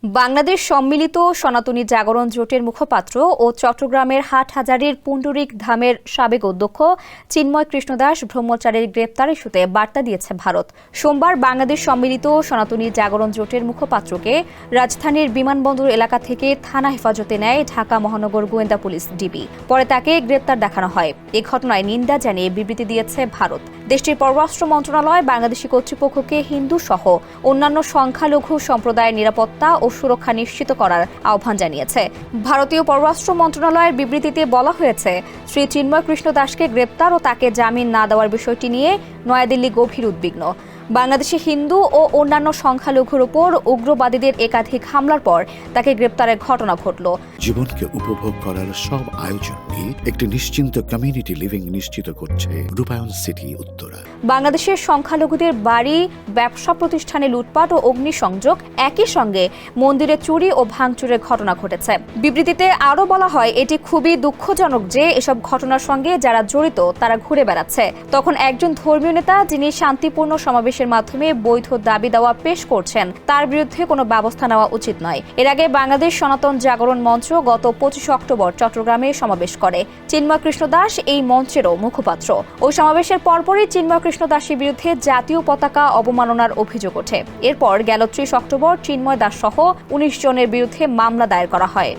বাংলাদেশ সম্মিলিত সনাতনী জাগরণ জোটের মুখপাত্র ও চট্টগ্রামের হাটহাজারীর পুণ্ডরিক ধামের সাবেক অধ্যক্ষ চিন্ময় কৃষ্ণদাস ব্রহ্মচারীর গ্রেপ্তার ইস্যুতে বার্তা দিয়েছে ভারত। সোমবার বাংলাদেশ সম্মিলিত সনাতনী জাগরণ জোটের মুখপাত্রকে রাজধানীর বিমানবন্দর এলাকা থেকে থানা হেফাজতে নেয় ঢাকা মহানগর গোয়েন্দা পুলিশ ডিবি। পরে তাকে গ্রেপ্তার দেখানো হয়। এ ঘটনায় নিন্দা জানিয়ে বিবৃতি দিয়েছে ভারত। দেশটির পররাষ্ট্র মন্ত্রণালয় বাংলাদেশি কর্তৃপক্ষকে হিন্দু সহ অন্যান্য সংখ্যালঘু সম্প্রদায়ের নিরাপত্তা ও সুরক্ষা নিশ্চিত করার আহ্বান জানিয়েছে। ভারতীয় পররাষ্ট্র মন্ত্রণালয়ের বিবৃতিতে বলা হয়েছে, শ্রী চিন্ময় কৃষ্ণ দাসকে গ্রেপ্তার ও তাকে জামিন না দেওয়ার বিষয়টি নিয়ে নয়াদিল্লি গভীর উদ্বিগ্ন। বাংলাদেশে হিন্দু ও অন্যান্য সংখ্যালঘুর উপর উগ্রবাদীদের একাধিক হামলার পর তাকে গ্রেপ্তারের ঘটনা ঘটল। জীবনকে উপভোগ করার সব আয়োজন নিয়ে একটি নিশ্চিন্ত কমিউনিটি লিভিং নিশ্চিত করছে রূপায়ণ সিটি উত্তরা। বাংলাদেশের সংখ্যালঘুদের বাড়ি, ব্যবসা প্রতিষ্ঠানে লুটপাট ও অগ্নিসংযোগ, একই সঙ্গে মন্দিরে চুরি ও ভাঙচুরের ঘটনা ঘটেছে। বিবৃতিতে আরও বলা হয়, এটি খুবই দুঃখজনক যে এসব ঘটনার সঙ্গে যারা জড়িত তারা ঘুরে বেড়াচ্ছে। তখন একজন ধর্মীয় নেতা, যিনি শান্তিপূর্ণ সমাবেশের মাধ্যমে বৈধ দাবি দাওয়া পেশ করছেন, তার বিরুদ্ধে কোনো ব্যবস্থা নেওয়া উচিত নয়। এর আগে বাংলাদেশ সনাতন জাগরণ মঞ্চ গত 25 অক্টোবর চট্টগ্রামে সমাবেশ করে। চিন্ময় কৃষ্ণ দাস এই মঞ্চেরও মুখপাত্র। ওই সমাবেশের পরপরই চিন্ময় কৃষ্ণ দাসের বিরুদ্ধে জাতীয় পতাকা অবমাননার অভিযোগ ওঠে। এরপর গেল 30 অক্টোবর চিন্ময় দাস সহ 19 জনের বিরুদ্ধে মামলা দায়ের করা হয়।